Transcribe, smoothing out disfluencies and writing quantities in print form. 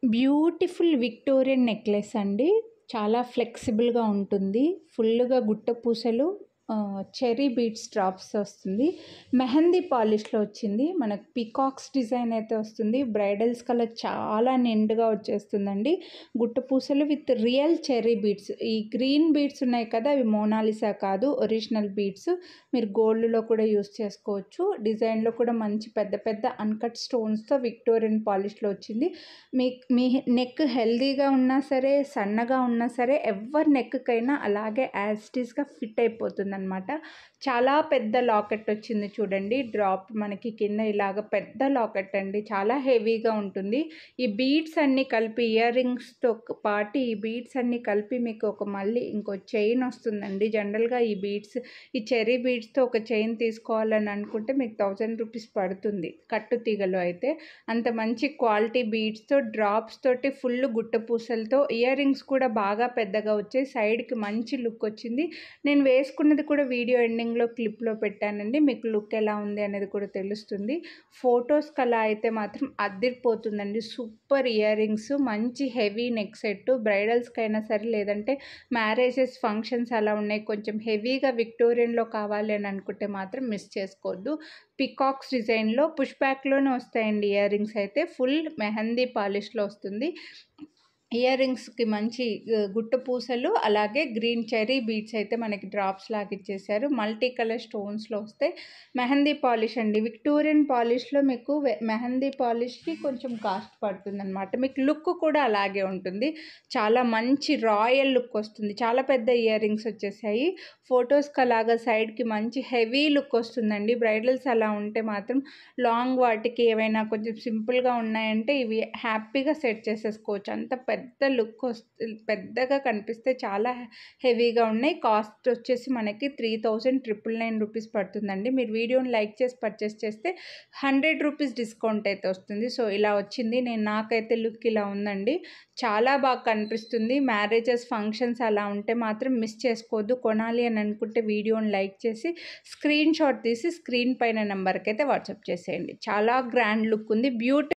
Beautiful Victorian necklace అండి. చాలా ఫ్లెక్సిబుల్‌గా ఉంటుంది. ఫుల్లుగా గుట్ట పూసలు చెర్రీ బీడ్స్ డ్రాప్స్ వస్తుంది. మెహందీ పాలిష్‌లో వచ్చింది. మనకు పీకాక్స్ డిజైన్ అయితే వస్తుంది. బ్రైడల్స్ కలర్ చాలా నిండుగా వచ్చేస్తుందండి. గుట్ట పూసలు విత్ రియల్ చెర్రీ బీడ్స్. ఈ గ్రీన్ బీడ్స్ ఉన్నాయి కదా, అవి మోనాలిసా కాదు, ఒరిజినల్ బీడ్స్. మీరు గోల్డ్‌లో కూడా యూజ్ చేసుకోవచ్చు. డిజైన్‌లో కూడా మంచి పెద్ద పెద్ద అన్‌కట్ స్టోన్స్‌తో విక్టోరియన్ పాలిష్‌లో వచ్చింది. మీ నెక్ హెల్తీగా ఉన్నా సరే, సన్నగా ఉన్నా సరే, ఎవరి నెక్కైనా అలాగే యాజ్ ఇట్ ఈస్‌గా ఫిట్ అయిపోతుందనమాట. చాలా పెద్ద లాకెట్ వచ్చింది చూడండి. డ్రాప్ మనకి కింద ఇలాగ పెద్ద లాకెట్ అండి. చాలా హెవీగా ఉంటుంది. ఈ బీడ్స్ అన్నీ కలిపి ఇయర్ రింగ్స్‌తో పాటు ఈ బీడ్స్ అన్నీ కలిపి మీకు మళ్ళీ ఇంకో చైన్ వస్తుందండి. జనరల్‌గా ఈ చెర్రీ బీడ్స్‌తో ఒక చైన్ తీసుకోవాలని అనుకుంటే మీకు 1000 రూపీస్ పడుతుంది కట్టు తీగలో అయితే. అంత మంచి క్వాలిటీ బీడ్స్‌తో డ్రాప్స్ తోటి ఫుల్ గుట్ట పూసలతో ఇయర్ రింగ్స్ కూడా బాగా పెద్దగా వచ్చాయి. సైడ్‌కి మంచి లుక్ వచ్చింది. నేను వేసుకున్నది కూడా వీడియో ఎండింగ్‌లో క్లిప్‌లో పెట్టానండి. మీకు లుక్ ఎలా ఉంది అనేది కూడా తెలుస్తుంది. ఫొటోస్‌కి అలా అయితే మాత్రం అద్దిరిపోతుందండి. సూపర్ ఇయర్ రింగ్స్, మంచి హెవీ నెక్ సెట్. బ్రైడల్స్‌కైనా సరే, లేదంటే మ్యారేజెస్ ఫంక్షన్స్ అలా ఉన్నాయి, కొంచెం హెవీగా విక్టోరియన్‌లో కావాలి అని అనుకుంటే మాత్రం మిస్ చేసుకోవద్దు. పీకాక్స్ డిజైన్‌లో పుష్ బ్యాక్‌లోనే వస్తాయండి ఇయర్ రింగ్స్ అయితే. ఫుల్ మెహందీ పాలిష్‌లో వస్తుంది. ఇయర్ రింగ్స్‌కి మంచి గుట్ట పూసలు, అలాగే గ్రీన్ చెర్రీ బీడ్స్ అయితే మనకి డ్రాప్స్ లాగా ఇచ్చేసారు. మల్టీ కలర్ స్టోన్స్‌లో వస్తాయి. మెహందీ పాలిష్ అండి. విక్టోరియన్ పాలిష్‌లో మీకు మెహందీ పాలిష్‌కి కొంచెం కాస్ట్ పడుతుందనమాట. మీకు లుక్ కూడా అలాగే ఉంటుంది. చాలా మంచి రాయల్ లుక్ వస్తుంది. చాలా పెద్ద ఇయర్ రింగ్స్ వచ్చేసాయి. ఫొటోస్‌కి అలాగా సైడ్‌కి మంచి హెవీ లుక్ వస్తుందండి. బ్రైడల్స్ అలా ఉంటే మాత్రం లాంగ్ వాటికి ఏవైనా కొంచెం సింపుల్‌గా ఉన్నాయంటే ఇవి హ్యాపీగా సెట్ చేసేసుకోవచ్చు. అంత పెద్ద లుక్ పెద్దగా కనిపిస్తే చాలా హెవీగా ఉన్నాయి. కాస్ట్ వచ్చేసి మనకి 3999 రూపీస్ పడుతుందండి. మీరు వీడియోని లైక్ చేసి పర్చేస్ చేస్తే 100 రూపీస్ డిస్కౌంట్ అయితే వస్తుంది. సో ఇలా వచ్చింది. నాకైతే లుక్ ఇలా ఉందండి. చాలా బాగా కనిపిస్తుంది. మ్యారేజెస్ ఫంక్షన్స్ అలా ఉంటే మాత్రం మిస్ చేసుకోవద్దు. కొనాలి అని అనుకుంటే వీడియోని లైక్ చేసి స్క్రీన్ షాట్ తీసి స్క్రీన్ పైన నెంబర్కి అయితే వాట్సాప్ చేసేయండి. చాలా గ్రాండ్ లుక్ ఉంది.